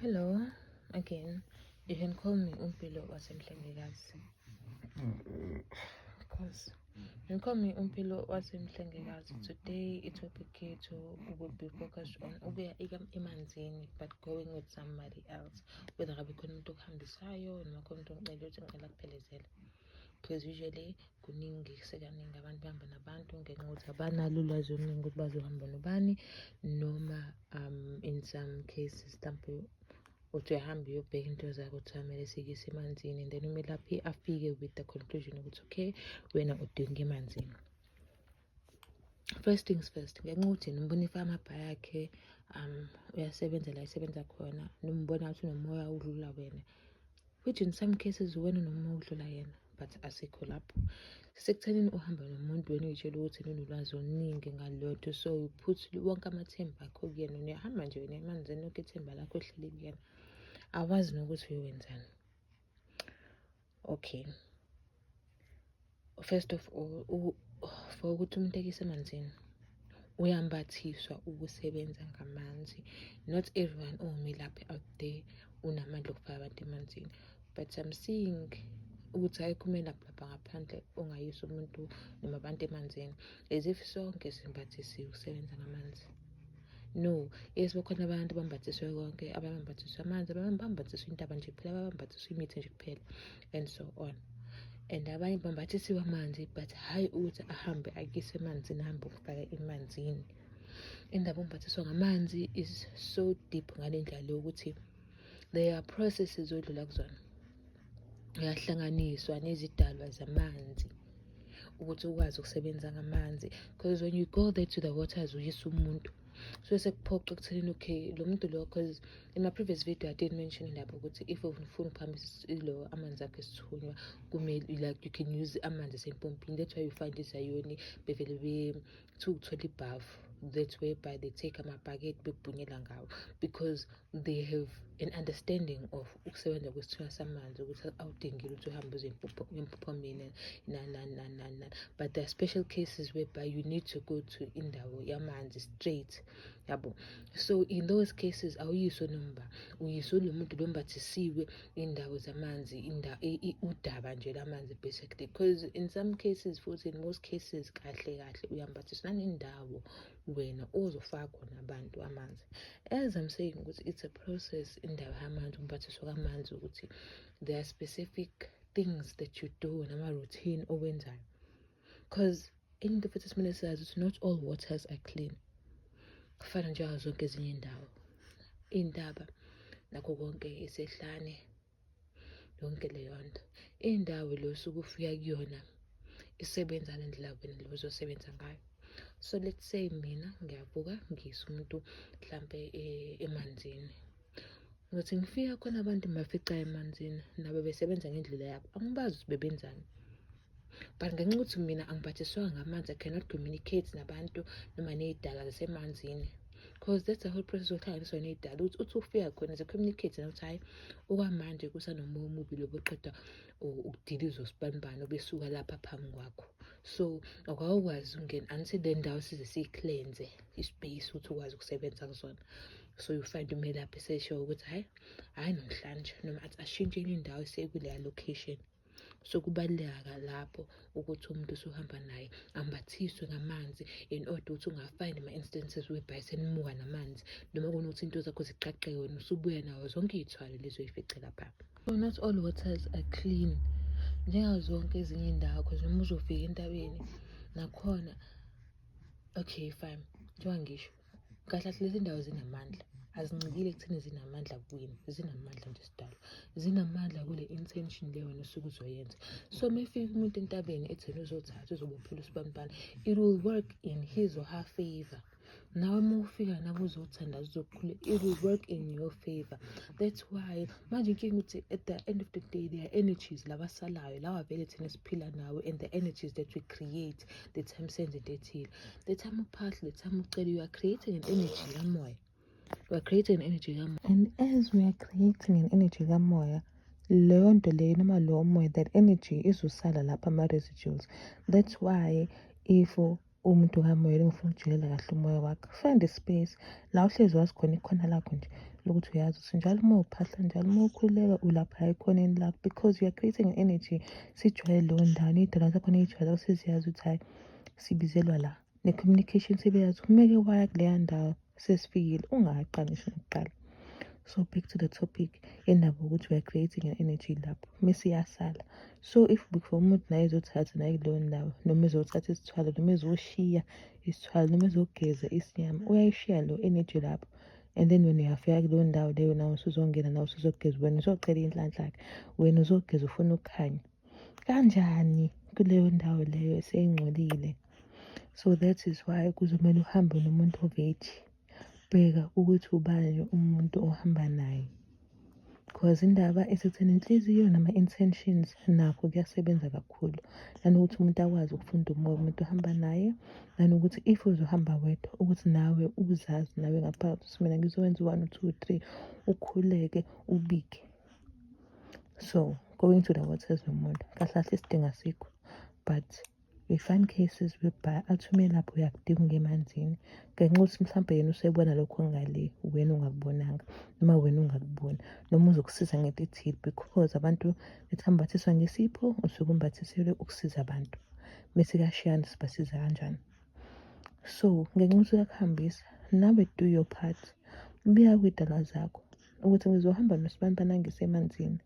Hello, again. You can call me Umpilo wasemhlengikazi. Because you can call me Umpilo wasemhlengikazi. Today it will be be focused on emanzini, but going with somebody else. Whether I become umuntu okuhambisayo noma khona umuntu ongicela ukuthi ngicela kuphelezela. Because usually kuningi sekaningi abantu bahamba nabantu ngenxa yokuthi abanalo ulwazi oluningi ukuthi bazohamba nobani noma in some cases mhlawumbe uthi uyahamba uyobheka into zakho kuthiwa kumele sikise emanzini, and then umelaphi afike with the conclusion ukuthi okay, wena udinga emanzini. First things first, ngenxa ukuthi nimbona ifama yakhe uyasebenza la esebenza khona, nimbona ukuthi unomoya udlula wena, which in some cases wena unomoya udlula yena, but asikho lapho. Sekuthenini uhamba nomuntu wena uyitshela ukuthi unolwazi oluningi ngalotho, so you put wonke amathemba akho kuyena, uyahamba nje wena emanzini yonke ithemba lakho lihleli kuyena, awazi nokuthi uyowenzani. Okay, first of all, for ukuthi umuntu ekise emanzini uyambathiswa ukusebenza ngamanzi. Not everyone umelaphi out there unamandla okufaka abantu emanzini, but I'm seeing ukuthi ayikho umelaphi lapha ngaphandle ongayisa umuntu noma abantu emanzini as if sonke simbathisiwe ukusebenza ngamanzi. No, yes, bakhona abantu bambathiswe konke, abambathiswe amanzi, bambathiswe intaba nje kuphela, bambathiswe imithi nje kuphela, and so on. And abanye bambathisiwe amanzi, but hayi ukuthi ahambe akise emanzini, ahambe ukufaka emanzini. Indaba umbathiswa ngamanzi is so deep ngale ndlela yokuthi there are processes odlula kuzona, uyahlanganiswa nezidalwa zamanzi ukuthi ukwazi ukusebenza ngamanzi. Because when you go there to the waters uyisa umuntu, so sekuphoqa ekuthenini okay lo muntu lo, because in my previous video I did mention indaba ukuthi if ufuna ukuphambisa lo amanzi akho esithunywa kumele like you can use amanzi asempompini. That's why you find isayoni bevele bethola ibhafu, that's whereby they take amabhakede bebhunyela ngawo, because they have an understanding of ukusebenza kwesithunywa samanzi ukuthi awudingile ukuthi uhambe uze empophomeni na. But there are special cases whereby you need to go to indawo yamanzi straight, yabo. So in those cases awuyiswa nomba, uyiswa lo muntu lombathisiwe indawo zamanzi, udaba nje lamanzi basically. Because in some cases futhi, in most cases kahle uyambathiswa nanendawo wena ozofaka khona abantu amanzi. As I'm saying ukuthi it's a process, indawo yamanzi, umbathiswa kwamanzi, ukuthi there are specific things that you do nama-routine owenzayo. Because into futhi simele sazi ukuthi not all waters are clean. Kufana njengazo zonke ezinye indawo, iy'ntaba nakho konke isehlane, yonke leyo nto. Indawo lo suke ufika kuyona isebenza ngendlela wena lo uzosebenza ngayo. So let's say mina ngiyavuka ngiyisa umuntu mhlampe emanzini, ngothi ngifika khona abantu mafica emanzini nabo besebenza ngendlela yabo, angibazi ukuthi bebenzani. But ngenxa yokuthi mina angibhathiswanga ngamanzi, I cannot communicate nabantu noma ney'dalwa zasemanzini, because that's the whole process okuhlanganiswa ney'dalwa. Uthi ufika khona ze-communicate nokuthi hayi okwamanje kusanomoya omubi lo boqeda ukudiliza osibanibani obesuka lapha phambi kwakho. So awukwazi ukungena until le ndawo size siyi-cleanse ispace ukuthi ukwazi ukusebenza kuzona. So you find umelaphi esesho ukuthi hayi namhlanje noma athi ashintsheni indawo esekuleya location. So kubaluleka lapho ukuthi umuntu usuhamba naye ambathiswe ngamanzi in order ukuthi ungafind ama-instances whereby senimuka namanzi noma kunokuthi into zakho ziqaqeke wena usubuya nawo zonke iy'thwalo lezo oy'fice lapha. So not all waters are clean njengazo zonke ezinye indawo, because noma uzofika entabeni nakhona okay fine, njengoba ngisho kahle lezi ndawo zinamandla, azincikile ekutheni zinamandla kuwini, zinamandla nje sidalwa, zinamandla kule intention le wena usuke uzoyenza. So mefika umuntu entabeni etheni uzothatha uzobophela usibanibani, it will work in his or her favor. Nawe uma ufika nabo uzothandaza uzokhulula, it will work in your favor. That's why manje inkinga ukuthi at the end of the day there are energies labasalayo lawa vele thina siphila nawo, and the energies that we create the time senze into ethile, the time uphahla, the time ucela, you are creating an energy kamoya. We are creating an energy kamoya, and as we are creating an energy kamoya, leyo nto leyo noma lowo moya, that energy izosala lapha ama-residuals. That's why if umuntu kamoya ufuna ukujilela kahle umoya wakho, find a space la uhlezi wazi khona ikhona lakho nje lokuthi uyazi ukuthi njalo uma uphahla njalo uma ukhululeka ulapha ekhoneni lakho, because you are creating an energy. Sijwayele leyo ndawo ney'dalwa zakho ney'jwayele seziyazi ukuthi hhayi sibizelwa la, ne-communication sebeyazi kumeke waya kuleya ndawo sesifikile, ungaqali ngisho nokuqala. So back to the topic yendaba ukuthi we are creating an energy lapho mesiyasala. So if before umuntu naye ezothatha naye kuleyo ndawo, noma ezothatha isithwalo, noma ezoshiya isithwalo, noma ezogeza isinyama, uyayishiya lo energy lapho. And then when uyafika kuleyo ndawo leyo nawe usuzongena nawe usuzogeza, wena uzocela inhlanhla-ke, wena uzogeza ufuna ukukhanya kanjani kuleyo ndawo leyo eseyingcolile. So that is why kuzomele uhambe nomuntu oveji. Bheka ukuthi ubani umuntu ohamba naye, because indaba esekutheni inhliziyo nama-intentions nakho kuyasebenza kakhulu. Nanokuthi umuntu akwazi ukufunda umoya umuntu ohamba naye, nanokuthi if uzohamba wedwa ukuthi nawe uzazi nawe ngaphakathi ukuthi mina ngizokwenza 1 2 3, ukhuleke ubike. So going to the waters nomuntu kahle kahle isidingo asikho, but we find cases whereby athume lapho uyakudinga ungemanzini ngenxa yokuthi mhlawumbe yena usebona lokho ngale wena ungakubonanga, noma wena ungakuboni, noma uzokusiza ngento ethile, because abantu bethi ambathiswa ngesipho usuke umbathiselwe ukusiza abantu, bese kashiyana sibasiza kanjani. So ngenxa yokuthi uyakuhambisa, nawe do your part, bika kwiy'dalwa zakho ukuthi ngizohamba nosibani ngisemanzini,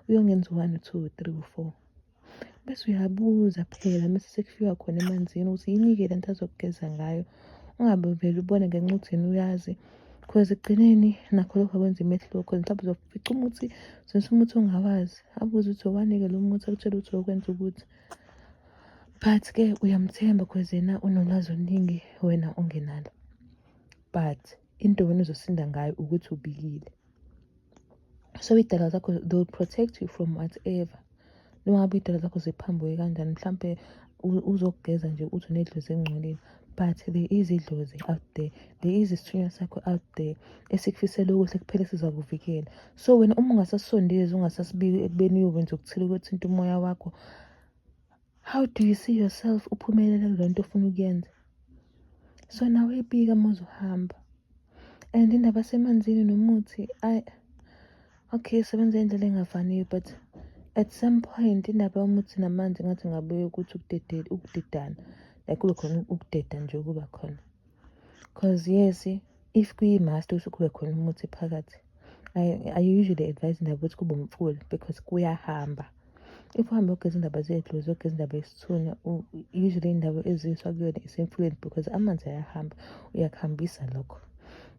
uyongenza 1 2 3 4, bese uyabuza phela mase sekufika khona emanzini ukuthi yini-ke lento azokugeza ngayo. Ungabe vele ubone ngenxa yokuthi yena uyazi, because ekugcineni nakho lokho akwenza imehluko, because mhlawumbe uzofica umuthi usebenzisa umuthi ongawazi, abuze ukuthi owanike lo muthi akutshela ukuthi okwenza ukuthi, but-ke uyamthemba because yena unolwazi oluningi wena ungenalo. But into wena uzosinda ngayo ukuthi ubikile. So iy'dalwa zakho they'll protect you from whatever. Noma ngabe iy'dalwa zakho ziphambuke kanjani, mhlampe uzokugeza nje uthi uney'dlozi ezingcolile, but there is idlozi out there, there is isithunywa sakho out there esikufisela okuhle kuphela sizakuvikela. So wena uma ungasasondezi ungasasibiki ekubeni uyokwenza okuthile ukuthinta umoya wakho, how do you see yourself uphumelele kule nto ofuna ukuyenza? So nawe ibika uma uzohamba. And indaba yasemanzini nomuthi, okay sebenza indlela engafaniyo, but at some point indaba yomuthi namanzi ngathi ngabuye ukuthi ukudedana, like kube khona ukudeda nje kuba khona. Because yes, if kuyi-must ukuthi kube khona umuthi phakathi, I usually advise indaba ukuthi kube umfula, because kuyahamba. If uhambe ugeza indaba zey'dlozi, ugeza indaba yesithunywa, usually indaba eziswa kuyona isemfuleni, because amanzi ayahamba, uyakuhambisa lokho.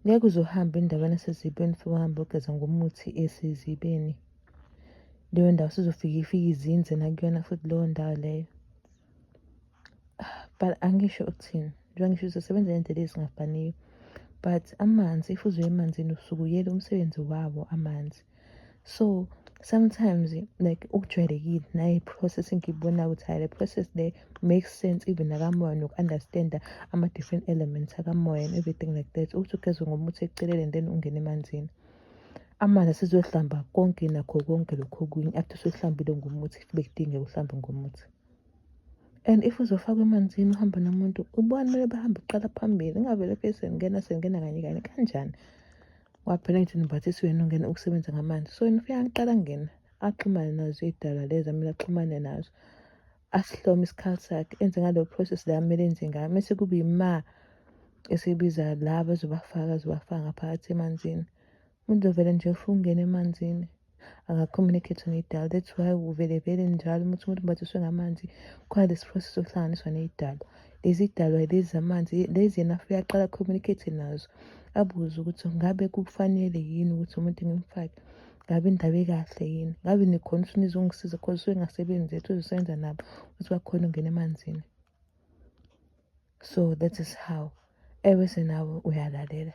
Ngeke uzohamba endaweni esezibeni for uhambe ugeza ngomuthi esezibeni, leyo ndawo sizofika izinze nakuyona futhi leyo ndawo leyo. But angisho ukuthini, njengoba ngisho uzosebenza ngendlela ezingafaniyo, but amanzi if uzoya emanzini usuke uyele umsebenzi wawo amanzi. So sometimes like ukujwayelekile naye i-process engiyibonayo ukuthi hayi le process le makes sense even nakamoya, noku-understand ama-different elements akamoya and everything like that, ukuthi ugezwe ngomuthi eceleni and then ungene emanzini. Amanzi asizohlamba konke nakho konke lokho okunye after usuhlambile ngomuthi kube kudingeka uhlambe ngomuthi. And if uzofakwa emanzini uhamba nomuntu, ubani kumele bahambe kuqala phambili, ingavele sengena kanye kanye kanjani. Waphela ngithi nibhathisi wena ungena ukusebenza ngamanzi, so wena ufika kuqala ngena axhumane nazo iy'dalwa lezi amele axhumane nazo, asihlome isikhali sakhe, enze ngaleyo process la amele enze ngayo, mese kube ima esibiza laba azobafaka ngaphakathi emanzini. Umuntu uzovele nje ufuna ukungena emanzini, anga-communicate ney'dalwa. That's why uvele njalo ukuthi umuntu umbathiswe ngamanzi, khona lesi process sokuhlanganiswa ney'dalwa. Lezi y'dalwa lezi zamanzi lezi yena afike aqala communicate nazo, abuze ukuthi ngabe kufanele yini ukuthi umuntu ngimfake, ngabe indaba ekahle yini, ngabe nikhona ukuthi nizongisiza because usuke engasebenzi yethu uzosebenza nabo ukuthi bakhona ungena emanzini. So that is how ebese nawe uyalalela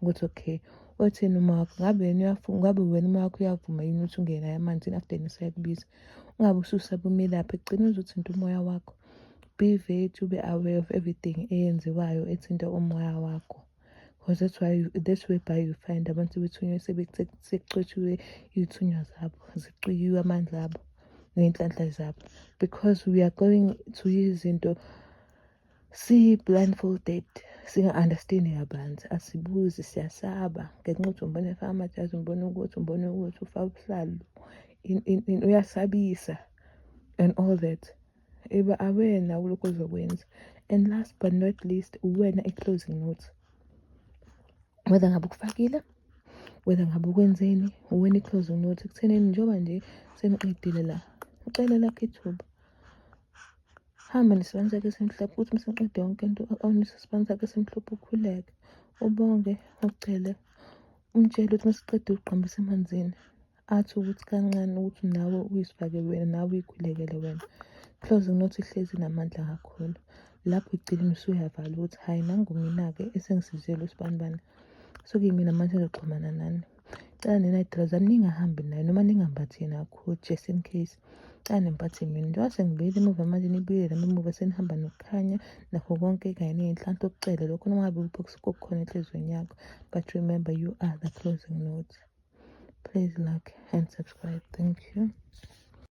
ukuthi okay uthini uma wakho, ngabe wena uma wakho uyavuma yini ukuthi ungene emanzini after nisayakubiza. Ungabe ususaba umelaphi, ekugcina uzothinta umoya wakho. Be very to be aware of everything eyenziwayo ethinta umoya wakho, because that's whereby you find abantu bethunywa sekucwetshiwe iy'thunywa zabo, zicwiyiwe amandla abo ney'nhlanhla zabo, because we are going to izinto si-blindfolded, singa-understand yabanzi, asibuzi, siyasaba ngenxa yokuthi umbone efaka amajazi, umbone ukuthi ufaka ubuhlalu, uyasabisa and all that. Iba awena kulokhu ozokwenza. And last but not least, uwena i-closing note. Whether ngabe ukufakile, whether ngabe ukwenzeni, uwena i-closing note ekuthenini njengoba nje seniqedile la, ucele lakho ithuba. Hamba nesibani sakho esimhlophe, ukuthi mesiqede yonke into awunesibani sakho esimhlophe, ukhuleke, ubonge, ucele, umtshele ukuthi mesiqede uqhambisa emanzini, athi ukuthi kancane ukuthi nawe uyisifake wena, nawe uyikhulekele wena. Closing note ihlezi inamandla kakhulu. Lapho igcina usuyavala ukuthi hayi nangu mina-ke esengisizele usibani. So kuyimina manje engizoxhumana nani. Cela nenayidilazana ningahambi nayo noma ningambathi yena kakhulu, just in case. Cela nimpathe mina. Njengoba sengibuyele emuva manje nibuyele nami emuva senihamba nokukhanya nakho konke kanye ney'nhlanhla okucele lokho noma ngabe ububoksi kokukhona enhlizweni yakho. But remember, you are the closing note. Please like and subscribe. Thank you.